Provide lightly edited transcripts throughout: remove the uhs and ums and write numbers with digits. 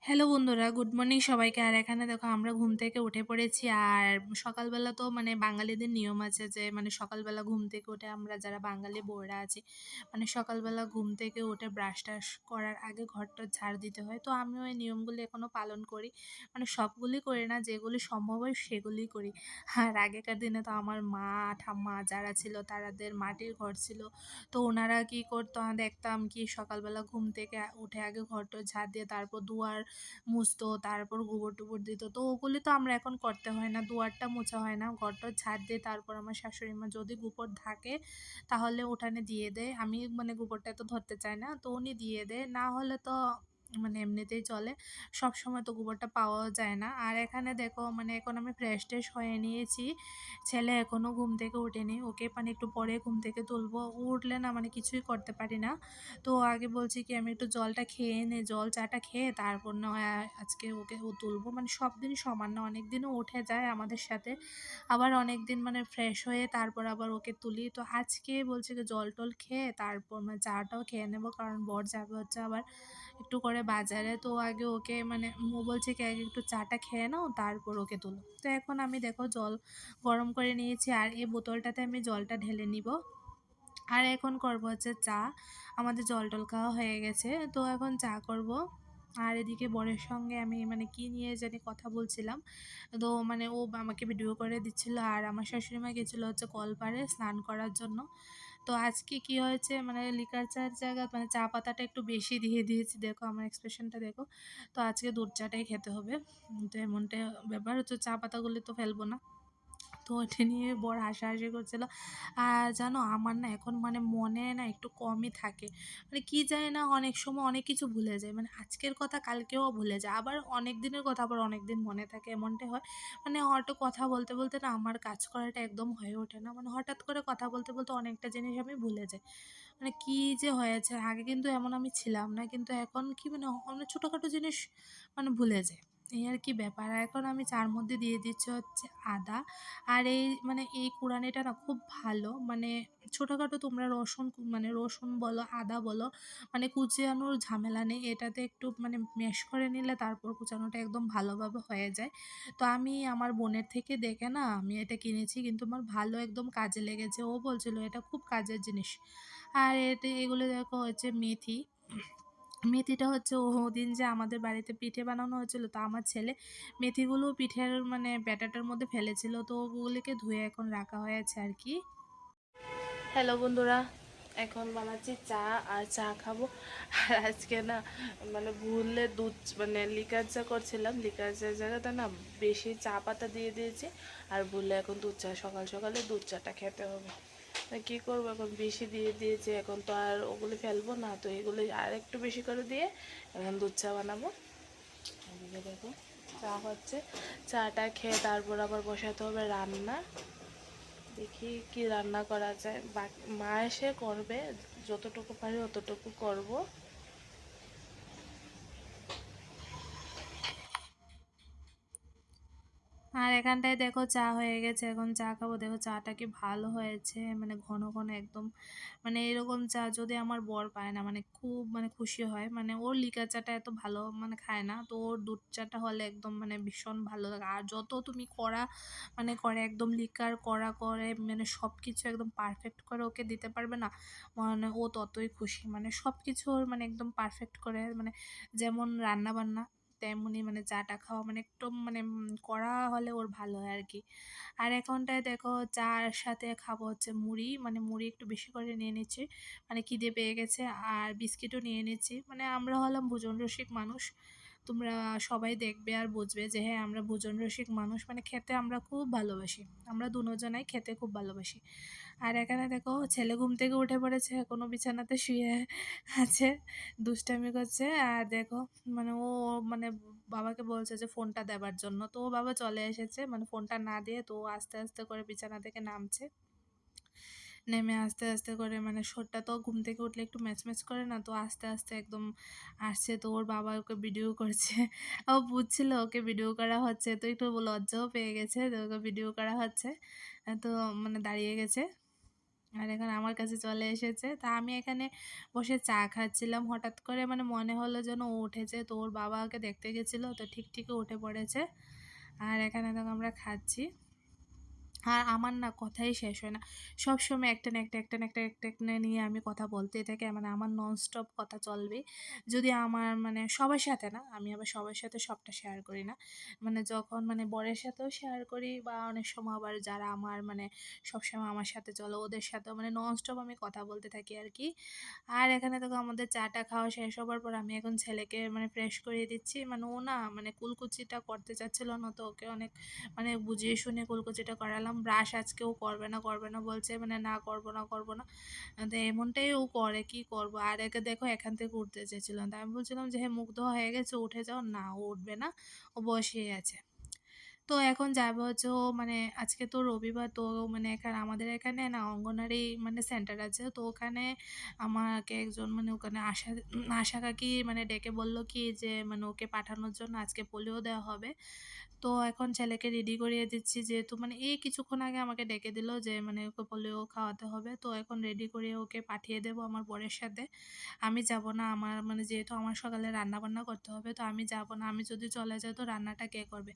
Hello বন্ধুরা, good morning সবাইকে। আর এখানে দেখো আমরা ঘুম থেকে উঠে পড়েছি। আর সকালবেলা তো বাঙালিদের নিয়ম আছে যে সকালবেলা ঘুম থেকে উঠে আমরা যারা বাঙালি বউরা আছি সকালবেলা ঘুম থেকে উঠে ব্রাশ টাশ করার আগে ঘরটা ঝাড় দিতে হয়। তো আমি ওই নিয়মগুলি এখনও পালন করি, সবগুলি করি না, যেগুলি সম্ভব হয় সেগুলি করি। আর আগেকার দিনে তো আমার মা ঠাম্মা যারা ছিল তাদের মাটির ঘর ছিল। তো ওনারা কি করতো, দেখতাম কি সকালবেলা ঘুম থেকে উঠে আগে ঘরটা ঝাড় দিয়ে তারপর দুয়ার মুছতো, তারপর গোবর-টোবর দিত। তো ওগুলি তো আমরা এখন করতে হয় না, দুয়ারটা মোছা হয় না, ঘর-টর ঝাড় দিয়ে তারপর আমার শাশুড়ি মা যদি গোবর থাকে তাহলে উঠানে দিয়ে দেয়। আমি গোবরটা এত ধরতে চাই না, তো উনি দিয়ে দেয়। না হলে তো এমনিতেই চলে। সবসময় তো গোবরটা পাওয়াও যায় না। আর এখানে দেখো এখন আমি ফ্রেশ-ট্রেশ হয়ে নিয়েছি। ছেলে এখনও ঘুম থেকে ওঠেনি। ওকে একটু পরে ঘুম থেকে তুলবো। ও উঠলে না কিছুই করতে পারি না। তো আগে বলছি কি আমি একটু জলটা খেয়ে নে, জল চাটা খেয়ে তারপর না হয় আজকে ওকে তুলবো। সব দিন সমান না, অনেক দিনও উঠে যায় আমাদের সাথে, আবার অনেক দিন ফ্রেশ হয়ে তারপর আবার ওকে তুলি। তো আজকে বলছে কি জল টল খেয়ে তারপর চাটাও খেয়ে নেবো, কারণ বর যাবে হচ্ছে আবার একটু করে বাজারে। তো আগে ওকে ও বলছে কি আগে একটু চাটা খেয়ে নাও তারপর ওকে তুলো। তো এখন আমি দেখো জল গরম করে নিয়েছি আর এই বোতলটাতে আমি জলটা ঢেলে নিব। আর এখন করব হচ্ছে চা। আমাদের জল টল খাওয়া হয়ে গেছে, তো এখন চা করব। আর এদিকে বরের সঙ্গে আমি কি নিয়ে জানি কথা বলছিলাম। তো ও আমাকে ভিডিও করে দিচ্ছিল। আর আমার শাশুড়ি মা গেছিলো হচ্ছে কলপাড়ে স্নান করার জন্য। তো আজকে কি হয়েছে, লিকার চার জায়গা চা পাতাটা একটু বেশি দিয়ে দিয়েছি, দেখো আমার এক্সপ্রেশনটা দেখো। তো আজকে দুধ চাটাই খেতে হবে। তো এমনটা ব্যাপার হচ্ছে, চা পাতাগুলি তো ফেলবো না। তো ওটা নিয়ে বর হাসাহাসি করছিল। আর জানো আমার না এখন মনে না একটু কমই থাকে। কি জানি না, অনেক সময় অনেক কিছু ভুলে যায়, আজকের কথা কালকেও ভুলে যায়, আবার অনেক দিনের কথা আবার অনেক দিন মনে থাকে, এমনটাই হয়। হয়তো কথা বলতে বলতে না আমার কাজ করাটা একদম হয়ে ওঠে না, হঠাৎ করে কথা বলতে বলতে অনেকটা জিনিস আমি ভুলে যাই। কি যে হয়েছে, আগে কিন্তু এমন আমি ছিলাম না, কিন্তু এখন কি অনেক ছোটোখাটো জিনিস ভুলে যায়। এই আর কি ব্যাপার। আর এখন আমি চার মধ্যে দিয়ে দিচ্ছি হচ্ছে আদা। আর এই এই কুড়ানিটা না খুব ভালো, ছোটোখাটো তোমরা রসুন রসুন বলো আদা বলো, কুচানোর ঝামেলা নেই, এটাতে একটু ম্যাশ করে নিলে তারপর কুচানোটা একদম ভালোভাবে হয়ে যায়। তো আমি আমার বোনের থেকে দেখে না আমি এটা কিনেছি, কিন্তু আমার ভালো একদম কাজে লেগেছে, ও বলছিল এটা খুব কাজের জিনিস। আর এগুলো দেখো হচ্ছে মেথি। মেথিটা হচ্ছে ওদিন যে আমাদের বাড়িতে পিঠে বানানো হয়েছিল, তো আমার ছেলে মেথিগুলো পিঠের ব্যাটাটার মধ্যে ফেলেছিল, তো ওগুলিকে ধুয়ে এখন রাখা হয়েছে আর কি। হ্যালো বন্ধুরা, এখন বানাচ্ছি চা আর চা খাবো। আর আজকে না ভুলে দুধ লিকার চা করছিলাম, লিকার চার জায়গাতে না বেশি চা পাতা দিয়ে দিয়েছি। আর ভুলে এখন দুধ চা, সকাল সকালে দুধ চাটা খেতে হবে। কী করবো, এখন বেশি দিয়ে দিয়েছি, এখন তো আর ওগুলি ফেলবো না, তো এগুলি আর একটু বেশি করে দিয়ে এখন দুধ চা বানাবো। এদিকে দেখো চা হচ্ছে, চাটা খেয়ে তারপর আবার বসাতে হবে রান্না। দেখি কি রান্না করা যায়, মা এসে করবে, যতটুকু পারি অতটুকু করব। আর এখানটায় দেখো চা হয়ে গেছে, এখন চা খাবো। দেখো চাটা কি ভালো হয়েছে, ঘন ঘন একদম, এরকম চা যদি আমার বর পায় না খুব খুশি হয়। ওর লিকার চাটা এত ভালো খায় না, তো ওর দুধ চাটা হলে একদম ভীষণ ভালো লাগে। আর যত তুমি কড়া করে একদম লিকার কড়া করে সব কিছু একদম পারফেক্ট করে ওকে দিতে পারবে না, ও ততই খুশি। সব কিছু ওর একদম পারফেক্ট করে, যেমন রান্না বান্না তেমনি চাটা খাওয়া একদম করা হলে ওর ভালো হয় আর কি। আর এখনটায় দেখো চার সাথে খাবো হচ্ছে মুড়ি, মুড়ি একটু বেশি করে নিয়ে নিচ্ছি, খিদে পেয়ে গেছে। আর বিস্কিটও নিয়ে নিচ্ছি, আমরা হলাম ভোজন রসিক মানুষ। তোমরা সবাই দেখবে আর বুঝবে যে হ্যাঁ আমরা ভোজন রসিক মানুষ, খেতে আমরা খুব ভালোবাসি, আমরা দুজনাই খেতে খুব ভালোবাসি। আর এখানে দেখো ছেলে ঘুম থেকে উঠে পড়েছে, এখনো বিছানাতে শুয়ে আছে, দুষ্টামি করছে। আর দেখো ও বাবাকে বলছে যে ফোনটা দেবার জন্য, তো ও বাবা চলে এসেছে, ফোনটা না দিয়ে তো ও আস্তে আস্তে করে বিছানা থেকে নামছে। নেমে আস্তে আস্তে করে শরীরটা তো ঘুম থেকে উঠলে একটু ম্যাচ ম্যাচ করে না, তো আস্তে আস্তে একদম আসছে। তো ওর বাবা ওকে ভিডিও করছে, ও বুঝছিল ওকে ভিডিও করা হচ্ছে, তো একটু লজ্জাও পেয়ে গেছে, তো ওকে ভিডিও করা হচ্ছে। তো দাঁড়িয়ে গেছে। আর এখন আমার কাছে চলে এসেছে। তা আমি এখানে বসে চা খাচ্ছিলাম। হঠাৎ করে মানে মনে হলো যেন ও উঠেছে। তো ওর বাবা ওকে দেখতে গেছিল। তো ঠিকই উঠে পড়েছে। আর এখানে দেখো আমরা খাচ্ছি। আর আমার না কথাই শেষ হয় না। সবসময় একটা না নিয়ে আমি কথা বলতেই থাকি। মানে আমার ননস্টপ কথা চলবেই। যদি আমার মানে সবার সাথে না, আমি আবার সবার সাথে সবটা শেয়ার করি না। মানে যখন মানে বরের সাথেও শেয়ার করি বা অনেক সময় আবার যারা আমার মানে সবসময় আমার সাথে চলে ওদের সাথেও মানে ননস্টপ আমি কথা বলতে থাকি আরকি। আর এখানে দেখো আমাদের চা-টা খাওয়া শেষ হবার পর আমি এখন ছেলেকে মানে ফ্রেশ করিয়ে দিচ্ছি। মানে ও না মানে কুলকুচিটা করতে চাচ্ছিল না, তো ওকে অনেক মানে বুঝিয়ে শুনিয়ে কুলকুচিটা করালাম। ব্রাশ আজকে ও করবে না বলছে, মানে না করব না। তো এমনটাই ও করে, কি করব? আর একে দেখো এখান থেকে উঠতে চেয়েছিল। তো আমি বলছিলাম যে, "হ্যাঁ, মুখ ধোয়া হয়ে গেছে, উঠে যাও।" না, ও উঠবে না। ও বসেই আছে। তো এখন যাবো হচ্ছে ও মানে আজকে তো রবিবার, তো মানে এখানে আমাদের এখানে না অঙ্গনারী মানে সেন্টার আছে। তো ওখানে আমাকে একজন মানে ওখানে আশা কাকি মানে ডেকে বলল কি যে মানে ওকে পাঠানোর জন্য আজকে পোলিও দেওয়া হবে। তো এখন ছেলেকে রেডি করিয়ে দিচ্ছি, যেহেতু মানে এই কিছুক্ষণ আগে আমাকে ডেকে দিল যে মানে ওকে পোলিও খাওয়াতে হবে। তো এখন রেডি করিয়ে ওকে পাঠিয়ে দেবো আমার বরের সাথে। আমি যাব না। আমার মানে যেহেতু আমার সকালে রান্না-বান্না করতে হবে, তো আমি যাব না। আমি যদি চলে যাই তো রান্নাটা কে করবে?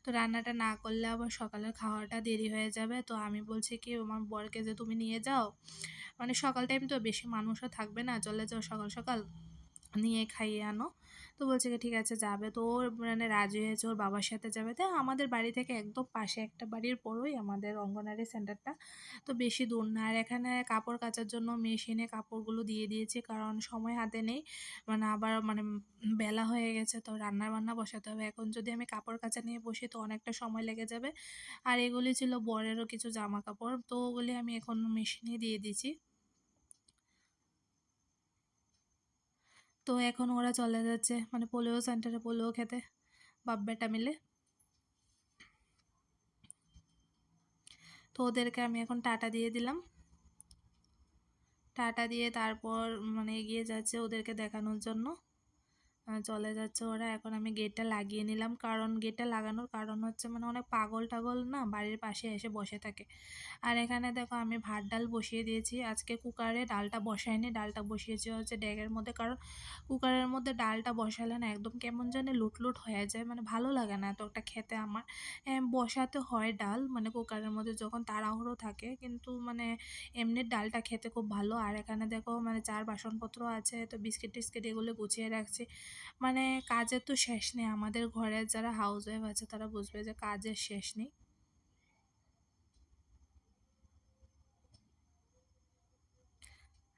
তো রান্নাটা না করলে আবার সকালের খাওয়াটা দেরি হয়ে যাবে। তো আমি বলছি কি আমার বরকে যে, "তুমি নিয়ে যাও। মানে সকাল টাইম তো বেশি মানুষও থাকবে না। চলে যাও সকাল সকাল। নিয়ে খাইয়ে আনো।" তো বলছে কি ঠিক আছে যাবে। তো ওর মানে রাজি হয়েছে, ওর বাবার সাথে যাবে। তো আমাদের বাড়ি থেকে একদম পাশে একটা বাড়ির পরেই আমাদের অঙ্গনারী সেন্টারটা। তো বেশি দূর না। আর এখানে কাপড় কাচার জন্য মেশিনে কাপড়গুলো দিয়ে দিয়েছি, কারণ সময় হাতে নেই। মানে আবার মানে বেলা হয়ে গেছে, তো রান্না-বান্না বসাতে হবে। এখন যদি আমি কাপড় কাচা নিয়ে বসি তো অনেকটা সময় লেগে যাবে। আর এগুলি ছিল বরেরও কিছু জামাকাপড়। তো ওগুলি আমি এখন মেশিনে দিয়ে দিয়েছি। তো এখন ওরা চলে যাচ্ছে মানে পোলিও সেন্টারে পোলিও খেতে, বাপ-বেটা মিলে। তো ওদেরকে আমি এখন টাটা দিয়ে দিলাম। টাটা দিয়ে তারপর মানে এগিয়ে যাচ্ছে ওদেরকে দেখানোর জন্য। চলে যাচ্ছে ওরা। এখন আমি গেটটা লাগিয়ে নিলাম। কারণ গেটটা লাগানোর কারণ হচ্ছে মানে অনেক পাগল-টাগল না বাড়ির পাশে এসে বসে থাকে। আর এখানে দেখো আমি ভাত ডাল বসিয়ে দিয়েছি। আজকে কুকারে ডালটা বসাইনি, ডালটা বসিয়েছি হচ্ছে ড্যাগের মধ্যে। কারণ কুকারের মধ্যে ডালটা বসালে না একদম কেমন জানি লুট হয়ে যায়। মানে ভালো লাগে না এতটা খেতে আমার। বসাতে হয় ডাল মানে কুকারের মধ্যে যখন তাড়াহুড়ো থাকে। কিন্তু মানে এমনি ডালটা খেতে খুব ভালো। আর এখানে দেখো মানে চার বাসনপত্র আছে। তো বিস্কিট-টিস্কিট এগুলো গুছিয়ে রাখছি। মানে কাজের তো শেষ নেই। আমাদের ঘরের যারা হাউসওয়াইফ আছে তারা বুঝবে যে কাজের শেষ নেই।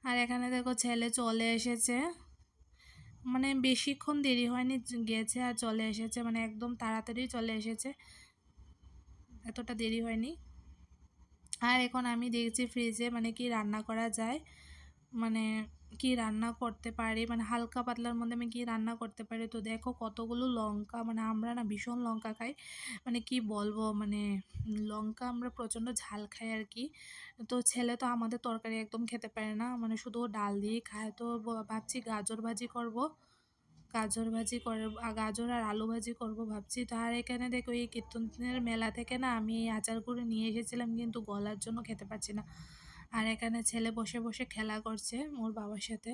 আর এখানে দেখো ছেলে চলে এসেছে। মানে বেশিক্ষণ দেরি হয়নি, গেছে আর চলে এসেছে। মানে একদম তাড়াতাড়ি চলে এসেছে। এতটা দেরি হয়নি। আর এখন আমি দেখছি ফ্রিজে মানে কি রান্না করা যায়। মানে কি রান্না করতে পারি, মানে হালকা পাতলার মধ্যে আমি কি রান্না করতে পারি। তো দেখো কতগুলো লঙ্কা, মানে আমরা না ভীষণ লঙ্কা খাই। মানে কি বলবো মানে লঙ্কা আমরা প্রচণ্ড ঝাল খাই আর কি। তো ছেলে তো আমাদের তরকারি একদম খেতে পারে না, মানে শুধু ও ডাল দিয়েই খায়। তো ভাবছি গাজর ভাজি করব। গাজর আর আলু ভাজি করব ভাবছি। তো আর এখানে দেখো এই কীর্তনের মেলা থেকে না আমি এই আচারগুলো নিয়ে এসেছিলাম, কিন্তু গলার জন্য খেতে পারছি না। আর এখানে ছেলে বসে খেলা করছে ওর বাবার সাথে।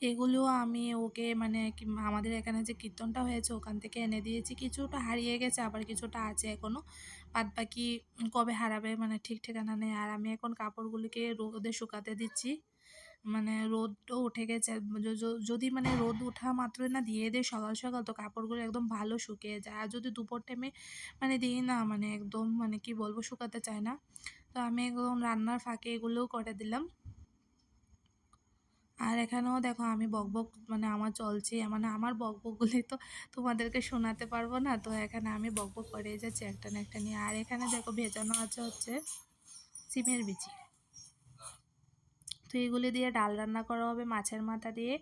এগুলো আমি ওকে মানে আমাদের এখানে যে কীর্তনটা হয়েছে ওখান থেকে এনে দিয়েছি। কিছুটা হারিয়ে গেছে, আবার কিছুটা আছে এখনো। বাদবাকি কবে হারাবে মানে ঠিক ঠিকানা নেই। আর আমি এখন কাপড়গুলিকে রোদে শুকাতে দিচ্ছি। মানে রোদও উঠে গেছে। যদি মানে রোদ ওঠা মাত্রই না দিয়ে দেই সকাল তো কাপড়গুলো একদম ভালো শুকিয়ে যায়। আর যদি দুপুর টাইমে মানে দিই না মানে একদম মানে কি বলবো শুকাতে চায় না। তো আমি একদম রান্নার ফাঁকে এগুলোও করে দিলাম। আর এখানেও দেখো আমি বকবক মানে আমার চলছে, মানে আমার বকবকগুলি তো তোমাদেরকে শোনাতে পারবো না। তো এখানে আমি বকবক করে যাচ্ছি একটা না একটা নিয়ে। আর এখানে দেখো ভেজানো আছে হচ্ছে সিমের বিচি। তো এগুলি দিয়ে ডাল রান্না করা হবে মাছের মাথা দিয়ে।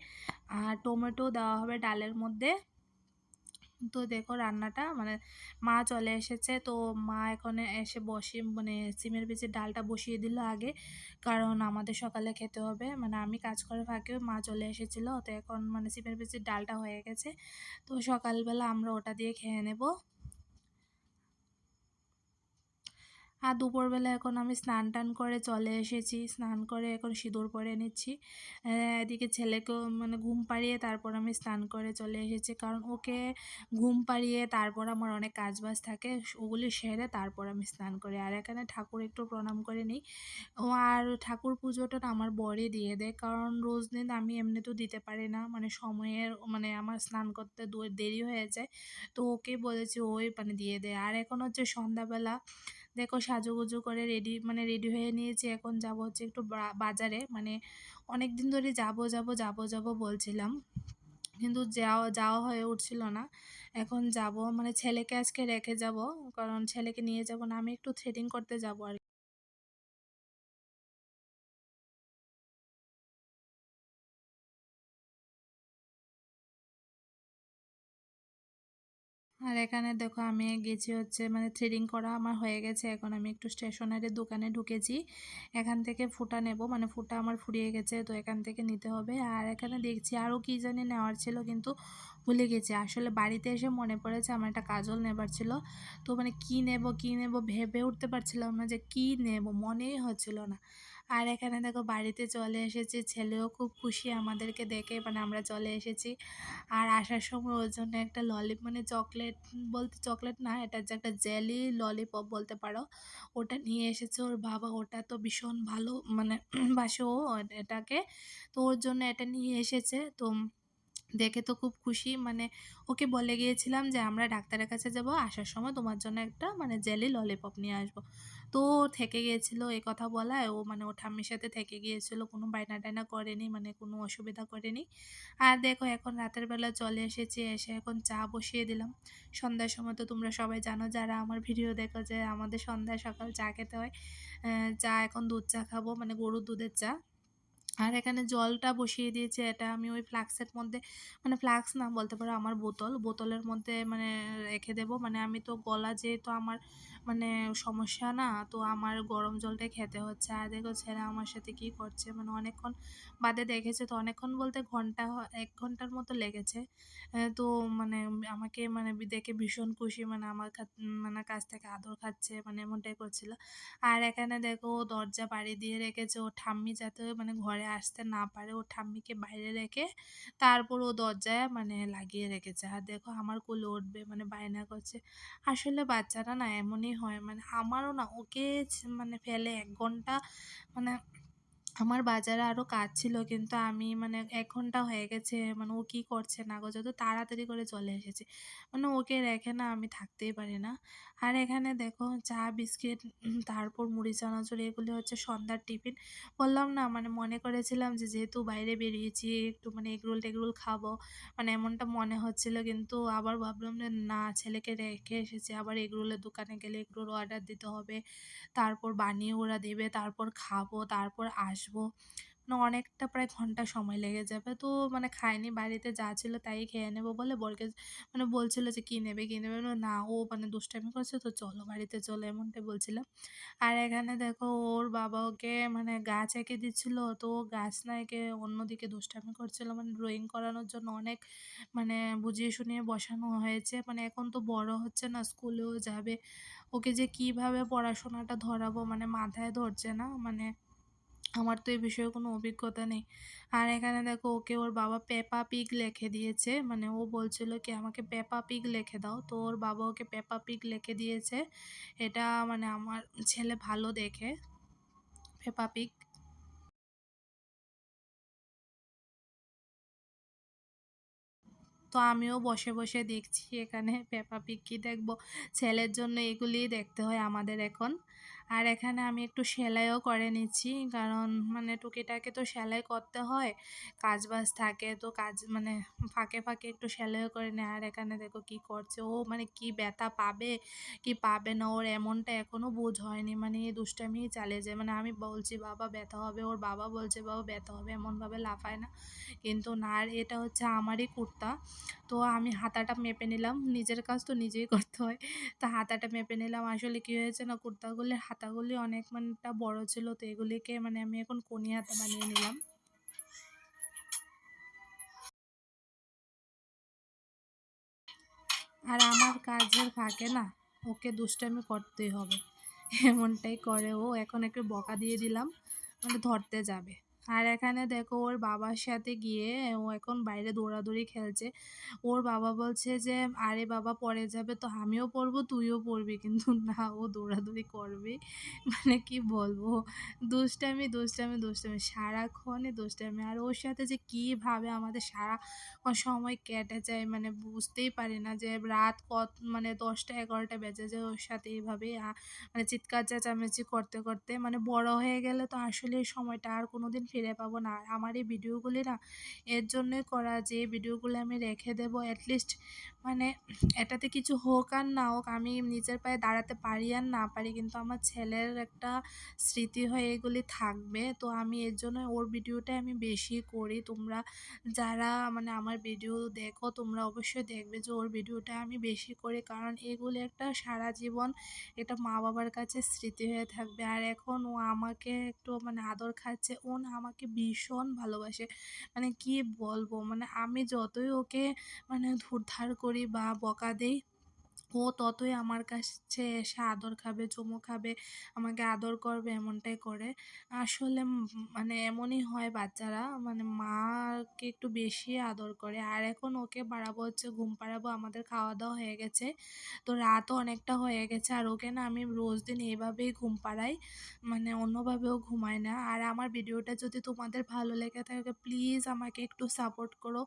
আর টমেটো দেওয়া হবে ডালের মধ্যে। তো দেখো রান্নাটা মানে মা চলে এসেছে। তো মা এখন এসে বসে মানে সিমের বিচির ডালটা বসিয়ে দিল আগে, কারণ আমাদের সকালে খেতে হবে। মানে আমি কাজ করার ফাঁকেও মা চলে এসেছিল। তো এখন মানে সিমের বিচির ডালটা হয়ে গেছে। তো সকালবেলা আমরা ওটা দিয়ে খেয়ে নেব। আর দুপুরবেলা এখন আমি স্নান টান করে চলে এসেছি, স্নান করে এখন সিঁদুর পরে নিচ্ছি। এদিকে ছেলেকেও মানে ঘুম পাড়িয়ে তারপর আমি স্নান করে চলে এসেছি, কারণ ওকে ঘুম পাড়িয়ে তারপর আমার অনেক কাজ বাজ থাকে, ওগুলি সেরে তারপর আমি স্নান করি। আর এখানে ঠাকুর একটু প্রণাম করে নিই। আর ঠাকুর পুজোটা না আমার বরই দিয়ে দেয়, কারণ রোজ দিন আমি এমনিতেও দিতে পারি না, মানে সময়ের মানে আমার স্নান করতে দেরি হয়ে যায়। তো ওকে বলেছি ওই মানে দিয়ে দেয়। আর এখন হচ্ছে সন্ধ্যাবেলা, দেখো সাজুগুজু করে রেডি হয়ে নিয়েছি। এখন যাব হচ্ছে একটু বাজারে, মানে অনেক দিন ধরে যাব বলছিলাম, কিন্তু যাওয়া যাওয়া হয়ে উঠছিল না। এখন যাব, মানে ছেলেকে আজকে রেখে যাব, কারণ ছেলেকে নিয়ে যাব না, আমি একটু থ্রেডিং করতে যাব আর আর এখানে দেখো আমি গেছি হচ্ছে মানে থ্রেডিং করা আমার হয়ে গেছে। এখন আমি একটু স্টেশনারি দোকানে ঢুকেছি, এখান থেকে ফুটা নেব, মানে ফুটা আমার ফুরিয়ে গেছে, তো এখান থেকে নিতে হবে। আর এখানে দেখছি আরও কী জানি নেওয়ার ছিল, কিন্তু ভুলে গেছি। আসলে বাড়িতে এসে মনে পড়েছে আমার একটা কাজল নেবার ছিল, তো মানে কী নেব ভেবে উঠতে পারছিলাম না যে কী নেব, মনেই হচ্ছিল না। আর এখানে দেখো বাড়িতে চলে এসেছি, ছেলেও খুব খুশি আমাদেরকে দেখে, মানে আমরা চলে এসেছি। আর আসার সময় ওর জন্য একটা মানে চকলেট, বলতে চকলেট না, এটা যে একটা জেলি ললিপপ বলতে পারো, ওটা নিয়ে এসেছে ওর বাবা। ওটা তো ভীষণ ভালো মানে বাসে ও এটাকে, তো ওর জন্য এটা নিয়ে এসেছে। তো দেখে তো খুব খুশি, মানে ওকে বলে গিয়েছিলাম যে আমরা ডাক্তারের কাছে যাব, আসার সময় তোমার জন্য একটা মানে জেলি ললিপপ নিয়ে আসবো। তো ও থেকে গিয়েছিল এই কথা বলায়, ও মানে ও ঠাম্মির সাথে থেকে গিয়েছিল, কোনো বায়না টায়না করেনি, মানে কোনো অসুবিধা করেনি। আর দেখো এখন রাতের বেলা চলে এসেছি, এসে এখন চা বসিয়ে দিলাম। সন্ধ্যার সময় তো তোমরা সবাই জানো যারা আমার ভিডিও দেখো যে আমাদের সন্ধ্যা সকাল চা খেতে হয়। চা এখন দুধ চা খাবো, মানে গরুর দুধের চা। আর এখানে জলটা বসিয়ে দিয়েছি, এটা আমি ওই ফ্লাক্সের মধ্যে, মানে ফ্লাক্স না বলতে পারো, আমার বোতলের মধ্যে মানে রেখে দেব। মানে আমি তো গলা যেহেতু আমার মানে সমস্যা না, তো আমার গরম জলটাই খেতে হচ্ছে। আর দেখো ছেলে আমার সাথে কি করছে, মানে অনেকক্ষণ বাদে দেখেছে, তো অনেকক্ষণ বলতে ঘন্টা 1 ঘন্টার মতো লেগেছে। তো মানে আমাকে মানে দেখে ভীষণ খুশি, মানে আমার মানে কাছ থেকে আদর খাচ্ছে, মানে এমনটাই করছিল। আর এখানে দেখো ও দরজা বাড়ি দিয়ে রেখেছে, ও ঠাম্মি যাতে মানে ঘরে আসতে না পারে, ও ঠাম্মিকে বাইরে রেখে তারপর ও দরজায় মানে লাগিয়ে রেখেছে। আর দেখো আমার কোলে উঠবে মানে বায়না করছে। আসলে বাচ্চারা না এমনই হয়, মানে আমারও না ওকে মানে ফেলে 1 ঘন্টা, মানে আমার বাজারে আরও কাজ ছিল, কিন্তু আমি মানে 1 ঘন্টা হয়ে গেছে, মানে ও কী করছে না করছে, তো তাড়াতাড়ি করে চলে এসেছি। মানে ওকে রেখে না আমি থাকতেই পারি না। আর এখানে দেখো চা বিস্কিট, তারপর মুড়ি চানাচুর, এগুলি হচ্ছে সন্ধ্যার টিফিন। বললাম না, মানে মনে করেছিলাম যে যেহেতু বাইরে বেরিয়েছি একটু মানে এগরোল টেগরোল খাবো, মানে এমনটা মনে হচ্ছিল, কিন্তু আবার ভাবলাম যে না, ছেলেকে রেখে এসেছি, আবার এগরোলের দোকানে গেলে এগরোল অর্ডার দিতে হবে, তারপর বানিয়ে ওরা দেবে, তারপর খাবো, তারপর আসবো। মানে অনেকটা প্রায় ঘন্টা সময় লেগে যাবে। তো মানে খাইনি, বাড়িতে যা ছিল তাই খেয়ে নেবো বলে বরকে মানে বলছিল যে কী নেবে, কী নেবে? না, ও মানে দুষ্টামি করছে, তো চলো বাড়িতে চলো, এমনটাই বলছিল। আর এখানে দেখো ওর বাবা ওকে মানে গাছ এঁকে দিচ্ছিল, তো ও গাছ না এঁকে অন্যদিকে দুষ্টামি করছিল, মানে ড্রয়িং করানোর জন্য অনেক মানে বুঝিয়ে শুনিয়ে বসানো হয়েছে। মানে এখন তো বড় হচ্ছে না, স্কুলেও যাবে, ওকে যে কিভাবে পড়াশোনাটা ধরাবো মানে মাথায় ধরছে না, মানে আমার তো এই বিষয়ে কোনো অভিজ্ঞতা নেই। আর এখানে দেখো ওকে ওর বাবা পেপা পিগ লিখে দিয়েছে, মানে ও বলছিল কি আমাকে পেপা পিগ লিখে দাও, তো ওর বাবা ওকে পেপা পিগ লিখে দিয়েছে। এটা মানে আমার ছেলে ভালো দেখে পেপা পিগ। তো আমিও বসে বসে দেখছি এখানে পেপা পিগ, কি দেখবো, ছেলের জন্য এগুলিই দেখতে হয় আমাদের এখন। আর এখানে আমি একটু সেলাইও করে নিচ্ছি, কারণ মানে টুকিটাকি তো সেলাই করতে হয়, কাজ বাজ থাকে, তো কাজ মানে ফাঁকে ফাঁকে একটু সেলাইও করে নেয়। আর এখানে দেখো কি করছে ও, মানে কি ব্যথা পাবে কি পাবে না ওর এমনটা এখনো বোঝ হয়নি, মানে এই দুষ্টামিই চালিয়ে যায়। মানে আমি বলছি বাবা ব্যথা হবে, ওর বাবা বলছে বাবা ব্যথা হবে, এমনভাবে লাফায় না, কিন্তু না। আর এটা হচ্ছে আমারই কুর্তা, তো আমি হাতাটা মেপে নিলাম, নিজের কাজ তো নিজেই করতে হয়। তো হাতাটা মেপে নিলাম, আসলে কি হয়েছে না, কুর্তাগুলির হাতাগুলি অনেক মানটা বড় ছিল, তো এগুলিকে মানে আমি এখন কনি হাতা বানিয়ে নিলাম। আর আমার কাজের ফাঁকে না ওকে দুষ্টামি করতেই হবে, এমনটাই করে ও। এখন একটু বকা দিয়ে দিলাম, মানে ধরতে যাবে। আর এখানে দেখো ওর বাবার সাথে গিয়ে ও এখন বাইরে দৌড়াদৌড়ি খেলছে। ওর বাবা বলছে যে, "আরে বাবা পড়ে যাবে তো আমিও পড়বো, তুইও পড়বি।" কিন্তু না, ও দৌড়াদৌড়ি করবেই। মানে কি বলবো? দুষ্টামি, দুষ্টামি, দুষ্টামি। সারাক্ষণই দুষ্টামি। আর ওর সাথে যে কিভাবে আমাদের সময় কেটে যায় মানে বুঝতেই পারি না যে রাত মানে ১০টা-১১টা বেজে যায় ওর সাথে এভাবেই মানে চিৎকার চেঁচামেচি করতে, করতে মানে বড় হয়ে গেলে তো আসলে এই সময়টা আর কোনোদিন ফিরে পাবো না। আর আমার এই ভিডিওগুলি না এর জন্যই করা যে এই ভিডিওগুলো আমি রেখে দেবো এটলিস্ট মানে এটাতে কিছু হোক আর না হোক আমি নিজের পায়ে দাঁড়াতে পারি আর না পারি কিন্তু আমার ছেলের একটা স্মৃতি হয়ে এগুলি থাকবে। তো আমি এর জন্য ওর ভিডিওটাই আমি বেশি করি। তোমরা যারা মানে আমার ভিডিও দেখো তোমরা অবশ্যই দেখবে যে ওর ভিডিওটা আমি বেশি করি কারণ এগুলি একটা সারা জীবন এটা মা-বাবার কাছে স্মৃতি হয়ে থাকবে। আর এখন ও আমাকে একটু মানে আদর খাচ্ছে। ও না আমাকে ভীষণ ভালোবাসে। মানে কি বলবো? মানে আমি যতই ওকে মানে ধুরধার করি বা বকা দেই ও ততই আমার কাছে এসে আদর খাবে, চুমু খাবে, আমাকে আদর করবে এমনটাই করে। আসলে মানে এমনই হয় বাচ্চারা মানে মাকে একটু বেশি আদর করে। আর এখন ওকে বাড়াবো হচ্ছে ঘুম পাড়াবো। আমাদের খাওয়া-দাওয়া হয়ে গেছে। তো রাতও অনেকটা হয়ে গেছে। আর ওকে না আমি রোজ দিন এভাবেই ঘুম পাড়াই। মানে অন্যভাবেও ঘুমায় না। আর আমার ভিডিওটা যদি তোমাদের ভালো লেগে থাকে প্লিজ আমাকে একটু সাপোর্ট করো।